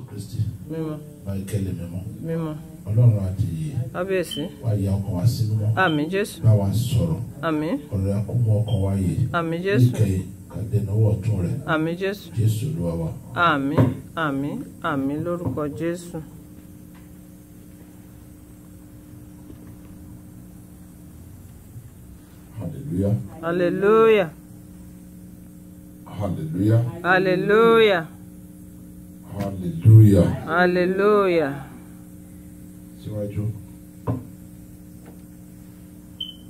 Kristi mímọ́ máa kẹ́lẹ̀ mímọ́ mímọ́ Ọlọ́run àti ìyè kábíyèsí wá ya ọkàn wa sí mímọ́ àmín Jésù bá wa sọ̀rọ̀ àmín ọ̀rọ̀ ya kó mú ọkàn wa yè àmín Jésù níkẹyìn kàdénáwó ọ̀tún rẹ̀ àmín Jésù Jésù Olúwa wa. àmín àmín àmín lórúkọ Jésù. Hallelujah. Hallelujah. Hallelujah. Hallelujah. Hallelujah. Hallelujah. Síwájú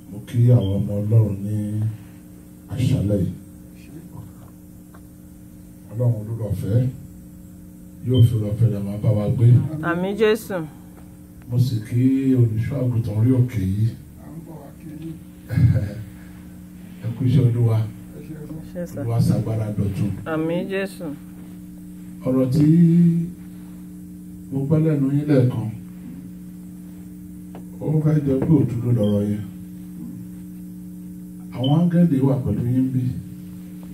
mo kí àwọn ọmọ Ọlọ́run ní àṣálẹ́ yìí. Ọlọ́run olùrọ̀fẹ́ yóò fi ọ̀fẹ́ rẹ̀ máa bá wa gbé. Àmín Jésù. Mo sì kí olùṣọ́ àgùntàn orí òkè yìí. Ẹ kú iṣẹ́ Olúwa. Olúwa ṣàgbára dọ̀tun. Àmín Jésù. Ọ̀rọ̀ tí mo gbọ́ lẹ́nu yín lẹ́ẹ̀kan ó fẹ́ jọ pé òtún ló lọ́rọ̀ yẹn. Àwọn áńgẹ́lì wà pẹ̀lú yín bí.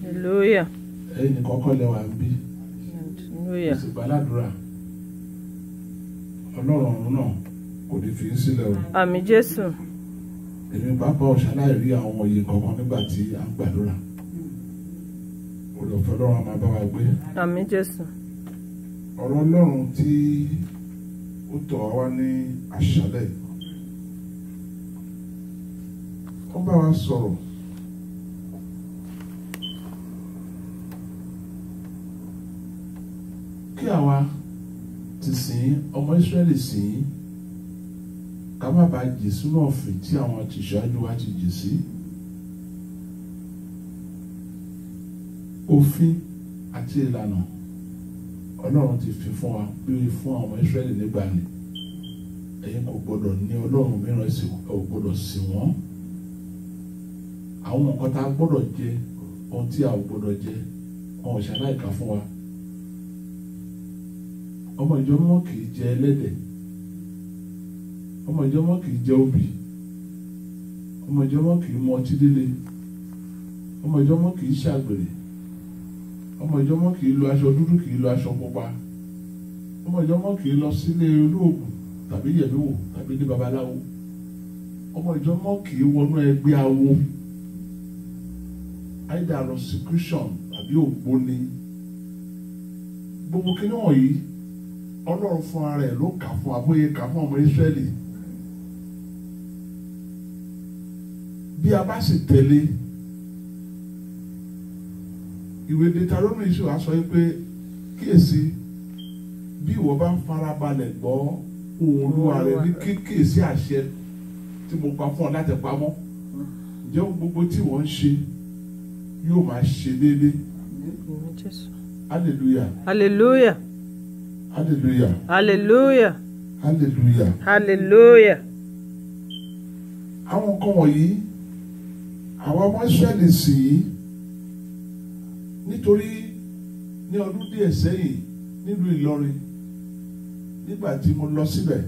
Hallelujah. Ẹ̀yin kọ́kọ́ lẹ́wà ń bí. Hallelujah. Sì gbàládùra Ọlọ́run ọ̀run náà kò ní fi í sílẹ̀ o. Àmín Jésù. Èmi pàápàá ọ̀ṣáláì rí àwọn òye kankan nígbà tí à ń gbàdúrà. Olùfẹ́ Ọlọ́run máa bá wa gbé. Àmín Jésù. Ọ̀rọ̀ Ọlọ́run tí ó tọ̀ wá ní àṣálẹ́ ó bá wa sọ̀rọ̀ kí àwa ti sìn ọmọ Ísírẹ́lì sìn ká má bàa jì sínú ọ̀fìn tí àwọn ti ṣáájú wa ti jì sí. Òfin àti ìlànà Ọlọ́run ti fi fún wa bí fún àwọn ọmọ Ísírẹ́lì nígbà ni. Ẹ̀yin kò gbọdọ̀ ní Ọlọ́run mìíràn sí ò gbọdọ̀ sìn wọ́n. Àwọn nǹkan tá a gbọdọ̀ jẹ ohun tí a ò gbọdọ̀ jẹ wọn ò ṣàlàyé fún wa. Ọmọ ìjọ mímọ́ kì í jẹ ẹlẹ́dẹ̀. Ọmọ ìjọ mímọ́ kì í jẹ obì. Ọmọ ìjọ mímọ́ kì í mu ọtí líle. Ọmọ ìjọ mímọ́ kì í ṣàgbèrè. Ọmọ ìjọ mímọ́ kì í lo aṣọ dúdú, kì í lo aṣọ pupa. Ọmọ ìjọ mímọ́ kì í lọ sílé olóògùn tàbí yẹ̀míwò tàbí ní babaláwo. Ọmọ ìjọ mímọ́ kì í wọnú ẹgbẹ́ awo, either rosicrucian tàbí ògbóni. Gbogbo kíní wọ̀nyí Ọlọ́run fún ara ẹ̀ ló kà fún abóyè kà fún ọmọ Ísírẹ́lì. Bí a bá sì tẹ̀lé ìwé Deuteronomy ṣe wá sọ pé kíyèsí bí ìwọ bá ń farabalẹ̀ gbọ́ ohùn Olúwa rẹ ní kíyèsí àṣẹ tí mo pa fún ọ láti pamọ́, ǹjẹ́ gbogbo tí wọ́n ń ṣe yóò máa ṣe déédéé. Hallelujah. Hallelujah. Hallelujah. Hallelujah. Hallelujah. Hallelujah. Àwọn nǹkan wọ̀nyí àwọn ọmọ Ísírẹ́lì sì yìí nítorí ní ọdún díẹ̀ sẹ́yìn nílùú Ìlọrin nígbà tí mo lọ síbẹ̀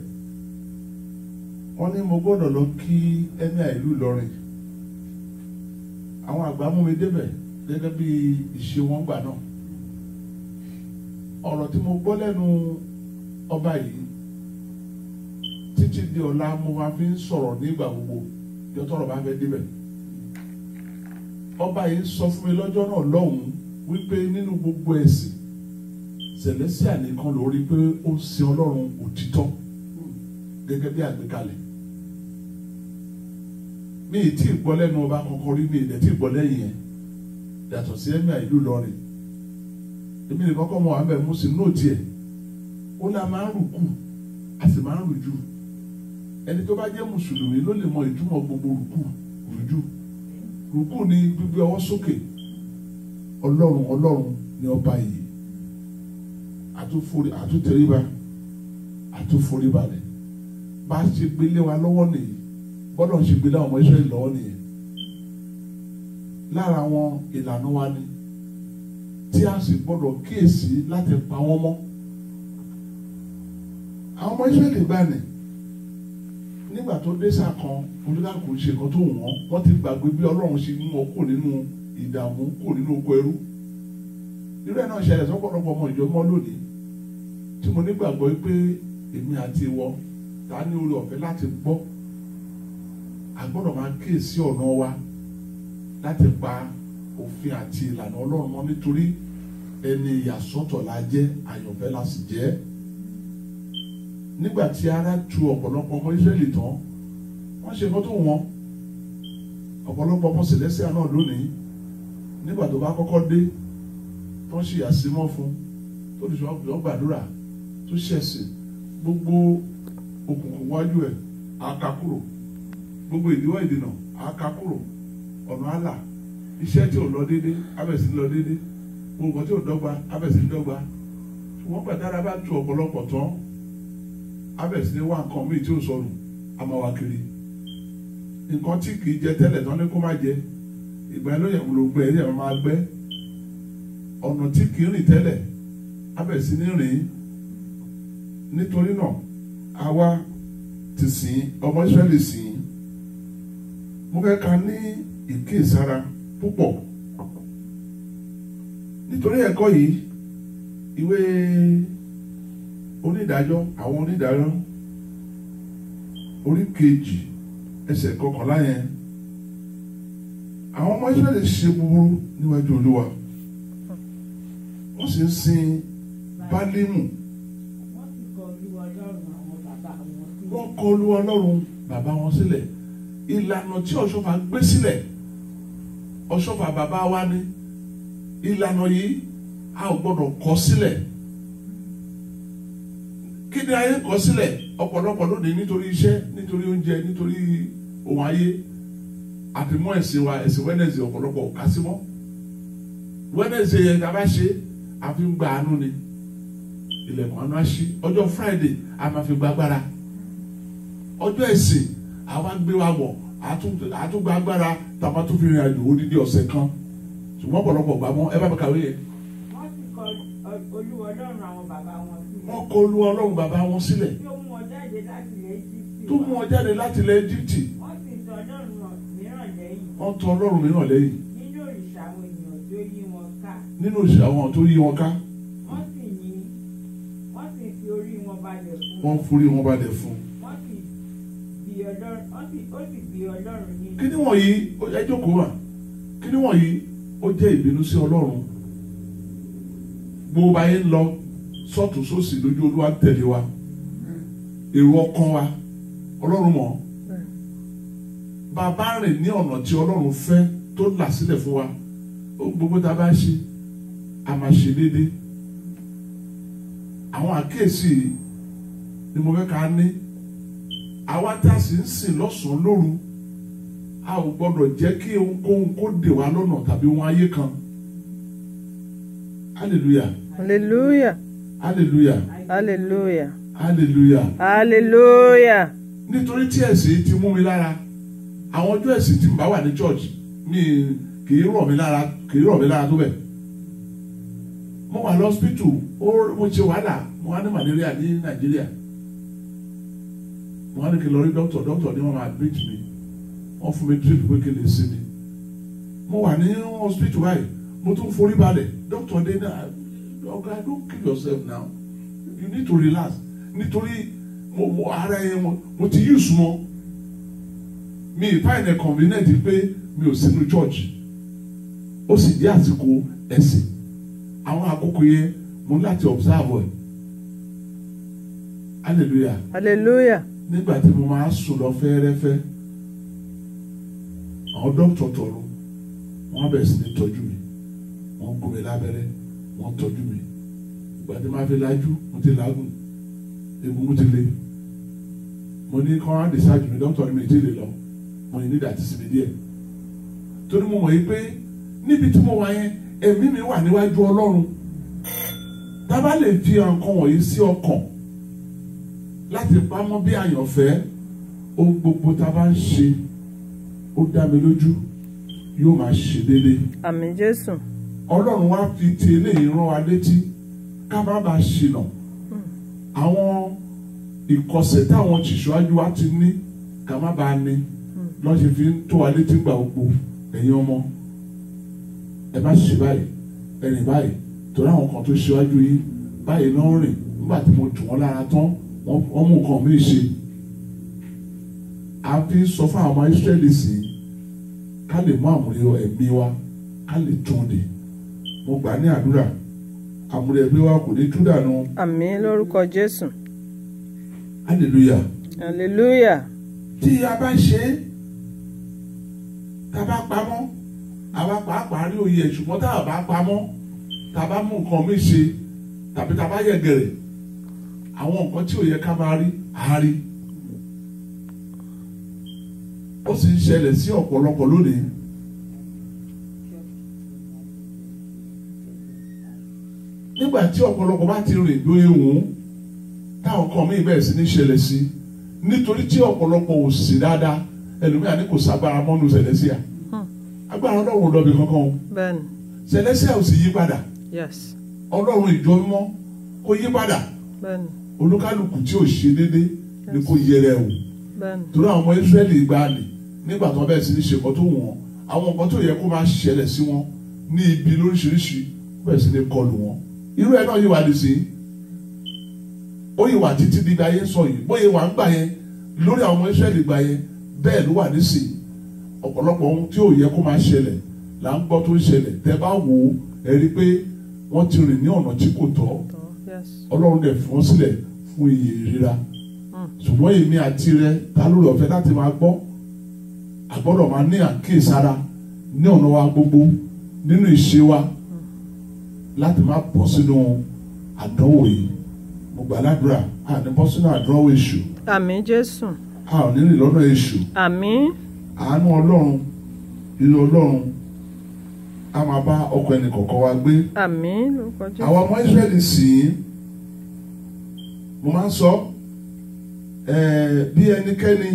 wọ́n ní mo gbọ́dọ̀ lọ kí ẹ̀míà ìlú Ìlọrin. Àwọn àgbà mú mi débẹ̀ gẹ́gẹ́ bí ìṣe wọn gbà náà. Ọ̀rọ̀ tí mo gbọ́ lẹ́nu ọba yìí títí di ọ̀la mo máa fi ń sọ̀rọ̀ nígbà gbogbo bí ọtọ́rọ̀ bá fẹ́ débẹ̀. Ọba yìí sọ fún mi lọ́jọ́ náà lọ́hùn-ún wípé nínú gbogbo ẹ̀sìn Celestia nìkan ló rí pé ó ń sin Ọlọ́run òtítọ́ gẹ́gẹ́ bí àgbékalẹ̀. Mi ì tí ì gbọ́ lẹ́nu ọba kankan rí, mi ì dẹ̀ tí ì gbọ́ lẹ́yìn ẹ̀ yàtọ̀ sí ẹ̀míà ìlú Ìlọrin. Èmi nìkan kọ́ mọ àwọn abẹ́ mú sí nóòtì ẹ̀. Ó lá máa ń rùkù a sì máa ń rùjú. Ẹni tó bá jẹ́ mùsùlùmí ló lè mọ ìtumọ̀ gbogbo rùkù rùjú. Rùkù ni gbígbé ọwọ́ sókè. Ọlọ́run Ọlọ́run ni ọba yìí. Àtúntẹríba àtúnforíbalẹ̀. Bá a ṣe gbélé wa lọ́wọ́ nìyí. Bọ́dọ̀ ṣe gbélé àwọn ọmọ Ísírẹ́lì lọ́wọ́ nìyẹn. Lára àwọn ìlànà wa ni tí a sì gbọ́dọ̀ kíyèsí láti pa wọ́n mọ́. Àwọn ọmọ Ísírẹ́lì gbà ní nígbà tó dé sáà kan oníkàkùn ṣe kan tó wọ́n ti gbàgbé bí Ọlọ́run ṣe mú wọn kó nínú ìdààmú, kó nínú oko ẹrú. irú ẹ̀ náà ṣẹlẹ̀ sọ́pọ̀lọpọ̀ ọmọ ìjọ mọ́ lónìí tí mo nígbàgbọ́ pé èmi àti ìwọ ta ní oore ọ̀fẹ́ láti gbọ́, a gbọ́dọ̀ máa kíyèsí ọ̀nà wa láti pa òfin àti ìlànà Ọlọ́run mọ́, nítorí ẹni ìyàsọ́tọ̀ la jẹ́, àyànfẹ́ la sì jẹ́. Nígbà tí ara tu ọ̀pọ̀lọpọ̀ ọmọ Ísírẹ́lì tán, wọ́n ṣe nǹkan tó wọ́n. Ọ̀pọ̀lọpọ̀ ọmọ Sẹ̀lẹ́síà náà lónìí, nígbà tó bá kọ́kọ́ dé tó ń ṣe àsímọ́ fún, tó lè sọ gbàdúrà, tó ṣẹ̀sìn, gbogbo òkùnkùn wájú ẹ̀ àká kúrò, gbogbo ìdíwọ́ ìdènà àká kúrò, ọ̀nà àlà, iṣẹ́ tí ò lọ déédé abẹ̀sí lọ déédé, gbogbo tí ò dọ́gba abẹ̀sí dọ́gba. Ṣùgbọ́n gbàdára bá tu ọ̀pọ̀lọpọ̀ tán, abẹ̀sí ní wá nǹkan míì tí ò sọnù, a máa wá kiri. Nǹkan tí kì í jẹ tẹ́lẹ̀ tán ní kó má jẹ, ìgbà yẹn ló yẹ wúlò gbẹ ẹ̀yẹ máa gbẹ. Ọ̀nà tí kì í rìn tẹ́lẹ̀ abẹ̀sí ní rìn. Nítorí náà àwa ti sìn ọmọ Ísírẹ́lì sìn. Mo fẹ́ ká ní ìkíyèsára púpọ̀. Nítorí ẹ̀kọ́ yìí, ìwé onídàájọ́, àwọn onídàájọ́ orí kejì ẹsẹ̀ 11 yẹn, àwọn ọmọ Ísírẹ́lì ṣe búburú níwájú Olúwa, wọ́n sì ń sin Bálímù. Wọ́n kọ̀ Olúwa Ọlọ́run bàbá wọn sílẹ̀. Ìlànà tí ọ̀ṣọ́fà gbé sílẹ̀, ọ̀ṣọ́fà bàbá wa ní. Ìlànà yìí a ò gbọ́dọ̀ kọ̀ sílẹ̀. Kí ni ayé kọ̀ sílẹ̀? Ọ̀pọ̀lọpọ̀ lónìí nítorí iṣẹ́, nítorí oúnjẹ, nítorí ohun ayé, àti mọ́ ẹ̀sìn wa, ẹ̀sìn Wednesday ọ̀pọ̀lọpọ̀ ò ká sí mọ́. Wednesday yẹn tá a bá ṣe, a fi ń gba àánú ni. Ilẹ̀kùn àánú á ṣí. Ọjọ́ Friday a máa fi gba agbára. Ọjọ́ ẹ̀sìn àwa gbé wa wọ̀, àtúgbà agbára tàbá tó fi rìn àjò odidi ọ̀sẹ̀ kan. Ṣùgbọ́n ọ̀pọ̀lọpọ̀ gbà mọ́, ẹ bá mi kàwé yẹn. Wọ́n sì kọ̀ Olúwa Ọlọ́run àwọn bàbá wọn sílẹ̀. Wọ́n kọ̀ Olúwa Ọlọ́run bàbá wọn sílẹ̀. Tó mú wọn jáde láti ilẹ̀ Íjíbítì. Tó mú wọn jáde láti ilẹ̀ Íjíbítì. Wọ́n sì tọ̀ Ọlọ́run mìíràn lẹ́yìn. Wọ́n tọ̀ Ọlọ́run mìíràn lẹ́yìn. Nínú òrìṣà àwọn ènìyàn tó yí wọn ká. Nínú òrìṣà àwọn tó yí wọn ká. Wọ́n sì fi orí wọn balẹ̀ fún. Wọ́n forí wọn balẹ̀ fún. Wọ́n sì bí Ọlọ́run ní. Kí ni wọ̀nyí? Ẹ jókòó wà. Kí ni wọ̀nyí? Ó jẹ́ ìbínú sí Ọlọ́run. Gbogbo ayé ń lọ sọ́tún sósì lójú Olúwa tẹ̀lé wa. Èrò ọkàn wa, Ọlọ́run mọ̀. Bàbá rìn ní ọ̀nà tí Ọlọ́run fẹ́ tó là sílẹ̀ fún wa. Gbogbo tá a bá ṣe, a máa ṣe déédéé. Àwọn àkíyèsí ni mo fẹ́ ká ní. Àwa tá a sì ń sìn lọ́sàn-án lóru, a ò gbọ́dọ̀ jẹ́ kí ohunkóhun kó dè wá lọ́nà tàbí ohun ayé kan. Hallelujah. Hallelujah. Hallelujah. Hallelujah. Hallelujah. Hallelujah. Nítorí tí ẹ̀sìn ti mú mi lára, àwọn ọjọ́ ẹ̀sìn tí mo bá wà ní church mi kì í rọ̀ mí lára tó bẹ̀. Mo wà lọ́spítù, mo ṣe wàhálà, mo wá ní malaria ní Nàìjíríà. Mo wá ní kí n lọ rí dókítà ní wọ́n máa admit mi. Wọ́n fún mi drip pé kí n lè sinmi. Mo wà ní hospital báyìí, mo tún forí balẹ̀. Dókítà dé náà, ọ̀gá, don't kill yourself now. You need to relax. Nítorí mo ara yẹn mo ti use mọ́. Mi find it convenient pé mi ò sínú church. Ó sì jẹ́ àsìkò ẹ̀sìn. Àwọn àkókò yẹn mo láti observe ẹ̀. Hallelujah. Hallelujah. Nígbà tí mo máa sùn lọ fẹ́rẹ́fẹ́, àwọn dókítà tọrọ, wọ́n bẹ̀rẹ̀ sí ní tọ́jú mi. Wọ́n gún mi lábẹ́rẹ́, wọ́n tọ́jú mi. Ìgbà tí máa fi lajú, mo ti làágùn. Egungun ti le. Mo ní kí wọ́n á discharge mi, dókítà ní mi ti lè lọ. Mo ní nídàá ti sinmi díẹ̀. Torí mo mọ̀ yí pé níbi tí mo wà yẹn, ẹ̀mí mi wà níwájú Ọlọ́run. Tá a bá lè fi nǹkan wọ̀nyí sí ọkàn láti pamọ́ bí àyànfẹ́, ohun gbogbo tá a bá ń ṣe, ó dá mi lójú yóò máa ṣe déédéé. Àmín Jésù. Ọlọ́run wá fi ti eléyìí rán wa létí ká má bàa ṣìnà. Àwọn ìkọ̀sẹ̀ táwọn tìṣíwájú wa ti ní ká má bàa ní lọ́n ṣe fi ń tó wa létí gbà gbogbo. Ẹ̀yin ọmọ, ẹ má ṣe báyìí, ẹ rìn báyìí, torí àwọn kan tó ṣíwájú yìí báyìí náà rìn nígbà tí mo tù wọ́n lára tán wọ́n mú nǹkan mi ṣe. A fi sọ fún àwọn ọmọ Ísírẹ́lì sí ká lè mú àmúlẹ̀ ẹ̀mí wa ká lè tún dè. Mo gbà ní àdúrà àmúlẹ̀ ẹ̀mí wa kò ní tú dànù. Àmín lórúkọ Jésù. Hallelujah. Hallelujah. Tí a bá ṣe é tá a bá pamọ́ àwa pàápàá rí òye ṣùgbọ́n tá a bá pamọ́ tá a bá mú nǹkan mi ṣe tàbí tá a bá yẹ̀gẹ̀rẹ̀ àwọn nǹkan tí ò yẹ ká máa rí á rí. Ó sì ń ṣẹlẹ̀ sí ọ̀pọ̀lọpọ̀ lónìí. Nígbà tí ọ̀pọ̀lọpọ̀ bá ti rìn lóye òun táwọn kan míì bẹ̀rẹ̀ sí ní ṣẹlẹ̀ sí nítorí tí ọ̀pọ̀lọpọ̀ ò sí dáadáa ẹlòmíà ní kò ságbára mọ́nu Celestia. Agbára Ọlọ́run lọ́bi kankan o. Bẹ́ẹ̀ni. Celestia ò sì yí padà. Yes. Ọlọ́run ìjọ mímọ́ kò yí padà. Bẹ́ẹ̀ni. Olúkálùkù tí ò ṣe déédé ni kò yẹrẹ o. Bẹ́ẹ̀ni. Torí àwọn ọmọ Ísírẹ́lì gbáàlì nígbà tó bẹ̀rẹ̀ sí ní ṣe nǹkan tó wù wọ́n àwọn nǹkan tó yẹ kó máa ṣẹlẹ̀ sí wọn ní ibi lóríṣiríṣi bẹ̀rẹ̀ sí ní kọlù wọn. Irú ẹ̀ náà yìí wà nísì ó yìí wà títí di ayé sọ yìí bóyá wà ń gbà yẹn lórí àwọn ọmọ Ísírẹ́lì gbà yẹn bẹ́ẹ̀ ló wà nísì ọ̀pọ̀lọpọ̀ ohun tí ò yẹ kó máa ṣẹlẹ̀ là ń gbọ́ tó ń ṣẹlẹ̀ tẹ́ bá wò ó ẹ rí i pé wọ́n ti rìn ní ọ̀nà tí kò tọ́ Ọlọ́run dẹ̀ fún wọn sílẹ̀ fún iye ìríra ṣùgbọ́n èmi àti rẹ ta lórí ọ̀fẹ́ láti máa gbọ́ àgbọ́dọ̀ máa ní àkíyèsára ní ọ̀nà wa gbogbo nínú ìṣe wa láti má bọ́ sínú àdánwò yìí mo gbà ládùúrà a ní bọ́ sínú àdánwò èṣù. Àmín Jésù. A ò ní rìn lọ́nà èṣù. Àmín. Àánú Ọlọ́run ìlú Ọlọ́run a máa bá ọkọ ẹnì kọ̀ọ̀kan wa gbé. Àmín lórúkọ Jésù. Àwọn ọmọ Ísírẹ́lì sì mo máa ń sọ bí ẹnikẹ́ni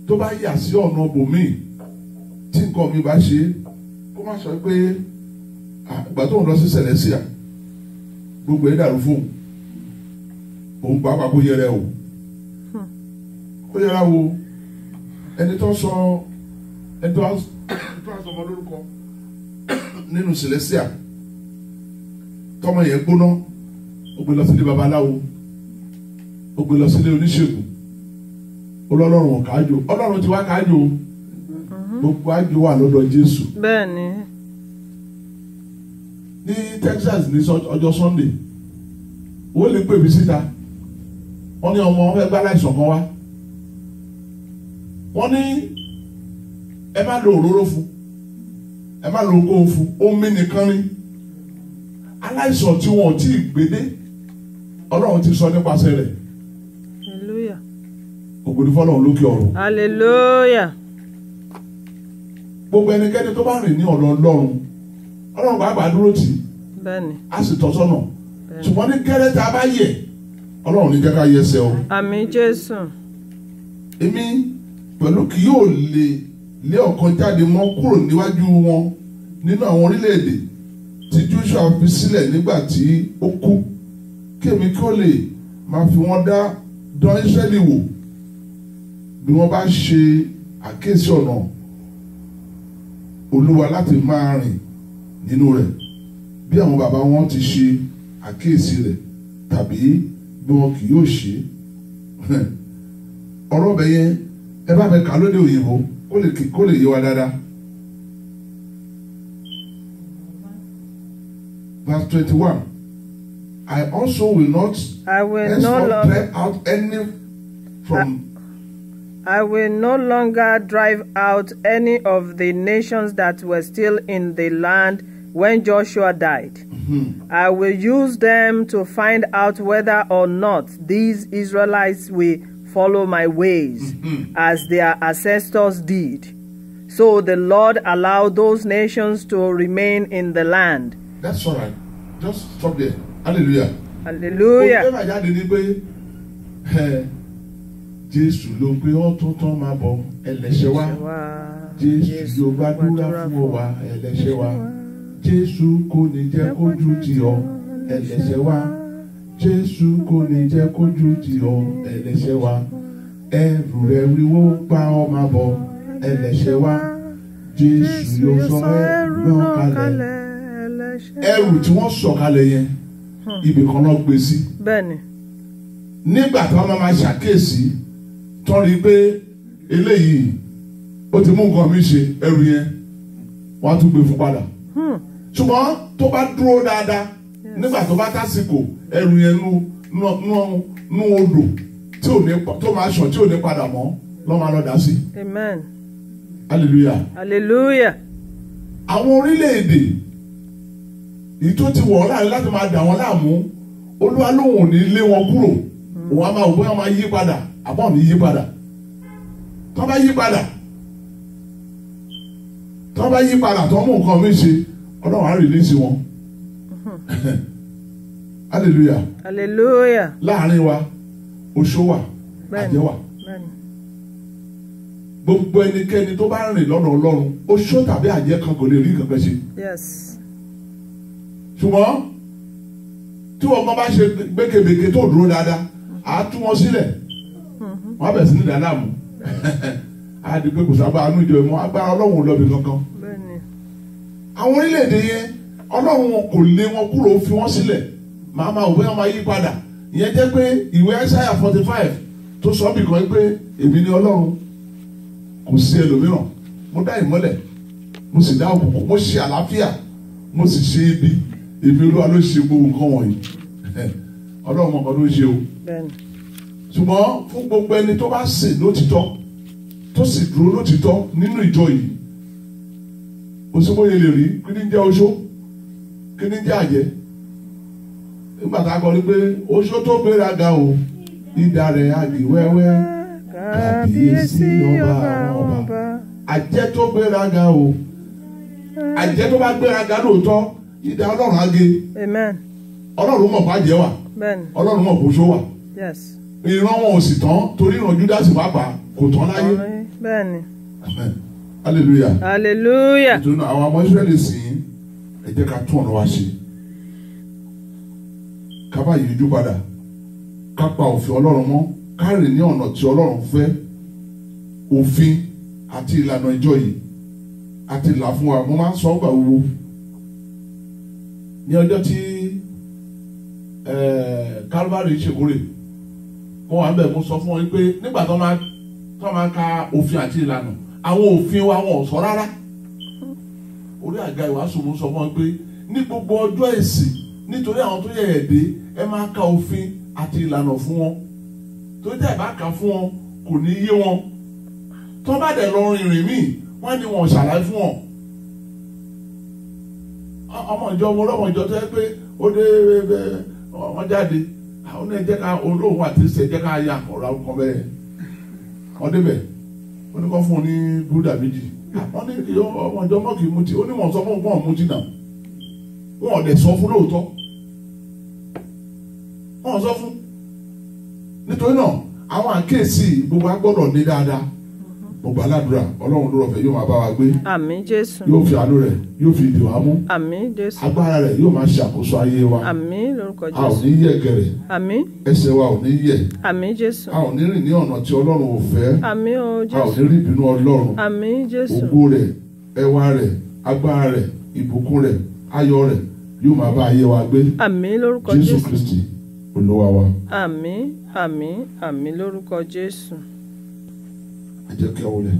tó bá yà sí ọ̀nà bòmíì tí nǹkan mi bá ṣe kó má sọ pé ìgbà tó ń lọ sí Celestia gbogbo ẹ̀ dàrú fóun òun pàápàá kó yẹrẹ o kó yẹra wo ẹni tó sọ ẹni tó sọ ọmọ lórúkọ nínú Celestia tọmọ yẹn gbóná ó gbé lọ sílé babaláwo ó gbé lọ sílé oníṣègùn Ọlọ́run kájò Ọlọ́run ti wá kájò gbogbo àjò wà lọ́dọ̀ Jésù. Bẹ́ẹ̀ni. Ní Texas ní ọjọ́ Sunday wọ́n lè pè mí síta wọ́n ní ọmọ wọn fẹ́ gbá láìsàn kan wá wọ́n ní ẹ má lo òróró fún ẹ má lo okòó fún omi nìkan ní aláìsàn tí wọn ò tí ì gbédé Ọlọ́run ti sọ nípasẹ̀ rẹ̀. Hallelujah. Ògbóni fọ́lọ́run lókè ọ̀run. Hallelujah. Gbogbo ẹnikẹ́ni tó bá rìn ní ọ̀nà Ọlọ́run bá dúró tì í. Bẹ́ẹ̀ni. A sì tọ́ sọ́nà. Ṣùgbọ́n ní kẹ́rẹ́ tá a bá yẹ̀ Ọlọ́run ní jẹ́ ká yẹsẹ̀ o. Àmín Jésù. Èmi pẹ̀lú kì yóò lé ọ̀kan jáde mọ́ kúrò níwájú wọn nínú àwọn orílẹ̀-èdè tí Joshua fi sílẹ̀ nígbà tí ó kú kí èmi kí ó lè máa fi wọ́n dán Ísírẹ́lì wò bí wọ́n bá ṣe àkíyèsí ọ̀nà Olúwa láti máa rìn nínú rẹ̀ bí àwọn bàbá wọn ti ṣe àkíyèsí rẹ̀ tàbí bí wọn kì yóò ṣe ọ̀rọ̀ bẹ̀ yẹn ẹ bá bẹ kà lóde òyìnbó kó lè yé wa dáadáa. Verse 21. I also will not drive out any from. I will no longer drive out any of the nations that were still in the land when Joshua died. Mm-hmm. I will use them to find out whether or not these Israelites will follow my ways, mm-hmm. as their ancestors did. So the Lord allowed those nations to remain in the land. That's all right. Just stop there. Hallelujah. Hallelujah. Jésù ló gbé ọ̀tún tán máa bọ̀ ẹlẹ́ṣẹ̀ wa. Jésù yóò gbàdúrà fún wa ẹlẹ́ṣẹ̀ wa. Jésù kò ní jẹ́ kójú tì ọ́ ẹlẹ́ṣẹ̀ wa. Jésù kò ní jẹ́ kójú tì ọ́ ẹlẹ́ṣẹ̀ wa. Ẹrù rẹ̀ wíwó pa ọ́ máa bọ̀ ẹlẹ́ṣẹ̀ wa. Jésù yóò sọ ẹrù náà kalẹ̀. Ẹrù tí wọ́n sọ kalẹ̀ yẹn ibì kan náà gbé sí. Bẹ́ẹ̀ni. nígbà tí wọ́n máa ṣàkíyèsí tán rí i pé eléyìí ó ti mú nǹkan mi ṣe ẹrù yẹn wọ́n á tún gbé fún padà. ṣùgbọ́n tó bá dúró dáadáa nígbà tó bá tásìkò ẹrù yẹn nú odò tí ò ní tó máa ṣàn tí ò ní padà mọ́ lọ́ máa lọ dá sí. Amen. hallelujah. Hallelujah. àwọn orílẹ̀-èdè èyí tó ti wọ̀ láàrin láti máa dà wọ́n láàmú Olúwa lóhùn ò ní lé wọn kúrò òun á máa wò bóyá máa yí padà àbọ̀ ní yí padà tó bá yí padà tó bá yí padà tó mú nǹkan mi ṣe Ọlọ́run á rìlíìsì wọn. hallelujah. Hallelujah. láàrin wa oṣó wà àjẹ́ wà gbogbo ẹnikẹ́ni tó bá rìn lọ́nà Ọlọ́run oṣó tàbí àjẹ́ kan kò lè rí kankan ṣe. Yes. ṣùgbọ́n tí ọmọ bá ṣe gbékebèké tó dúró dáadáa á tú wọn sílẹ̀ wọ́n á bẹ̀ sí ní dáadáa mú á di pé kò sábà àánú ìjọ ìmọ̀ agbára Ọlọ́run lọ́bi kankan. àwọn orílẹ̀-èdè yẹn Ọlọ́run kò lé wọn kúrò fi wọ́n sílẹ̀ máa òwe wọn máa yí padà ìyẹn jẹ́ pé ìwé Isaiah 45 tó sọ bí kan pé èmi ni Ọlọ́run kò sí ẹlòmíràn mo dá ìmọ́lẹ̀ mo sì dá òkùnkùn mo ṣe àlàáfíà mo sì ṣe ibi èmi Olúwa ló ṣe gbogbo nǹkan wọ̀nyí Ọlọ́run mọ̀ọ́kan ló ṣe o ṣùgbọ́n fún gbogbo ẹni tó bá sìn lótìtọ́ tó sì dúró lótìtọ́ nínú ìjọ yìí òṣùbọ̀yẹ lè rí kí ni jẹ́ oṣó kí ni jẹ́ àjẹ́ nígbà tá a kọ́ ni pé oṣó tó gbéraga o idà rẹ̀ àgì wẹ́wẹ́ kàbíyèsí ọba àwọn ọba àjẹ́ tó gbéraga o àjẹ́ tó bá gbéraga lóòótọ́ idà Ọlọ́run àgé Ọlọ́run mọ̀ bàjẹ́ wà Ọlọ́run mọ̀ bóṣó wà ìran wọn ò sì tán torí ìran Júdásì pàápàá kò tán láyé. hallelujah. hallelujah. ìtùnú àwọn ọmọ Ísírẹ́lì sìn ẹ jẹ́ ká tún ọ̀nà wa ṣe ká bá yíjú padà ká pa òfin Ọlọ́run mọ́ ká rìn ní ọ̀nà tí Ọlọ́run fẹ́ òfin àti ìlànà ìjọ yìí àti ìlà fún wa mo máa ń sọ ọ́ gbà wúwo ní ọjọ́ tí Calvary ṣèkórè mo wà bẹ́ẹ̀ mo sọ fún wọn pé nígbà tó máa ka òfin àti ìlànà àwọn òfin wa wọn ò sọ rárá orí àga ìwàásù mo sọ fún wọn pé ní gbogbo ọjọ́ ìsìn nítorí àwọn tó yẹ ẹ̀dẹ́ ẹ máa ka òfin àti ìlànà fún wọn tó jẹ́ ìbá kà fún wọn kò ní yé wọn tó bá dẹ̀ lọ rìnrìn míì wọ́n ní wọn ṣàlàyé fún wọn. ọmọ ìjọ mo lọ́mọ ìjọ tó yẹ pé ó dé wọ́n jáde àwọn ní ẹ̀jẹ̀ ká olóhùn àti ìṣẹ̀ ẹ̀jẹ̀ ká ya ọ̀rọ̀ àwọn bẹ́ẹ̀ wọ́n débẹ̀ wọ́n ní kọ́ fún un ní búdà méjì wọ́n ní ọmọ ìjọ mọ́ kì í mutí ó ní wọ́n sọ fún un kó wọ́n mutí náà wọ́n ọ̀dẹ̀ sọ fún lóòótọ́ wọ́n sọ fún nítorí náà àwọn àkíyèsí gbogbo agbọ́dọ̀ ní dáadáa gbogbo aládùúrà Ọlọ́run ló rọ̀fẹ́ yóò máa bá wa gbé àmín Jésù yóò fi àánú rẹ̀ yóò fi ìdè wa mú àmín Jésù agbára rẹ̀ yóò máa ṣàkóso ayé wa àmín lórúkọ Jésù a ò ní yẹ̀ gẹ̀rẹ̀ àmín ẹsẹ̀ wa ò ní yẹ̀ àmín Jésù a ò ní rìn ní ọ̀nà tí Ọlọ́run ò fẹ́ àmín o a ò Jésù ní rí ìbínú Ọlọ́run àmín Jésù ògo rẹ̀ ẹwà rẹ̀ agbára rẹ̀ ìbùkún rẹ̀ ayọ̀ rẹ̀ yóò máa bá ayé wa gbé àmín lórúkọ Jésù Jésù Kristi Olúwa wa. àmín àmín àmín lórúkọ Jésù. ẹ jẹ́ kí a wọlé.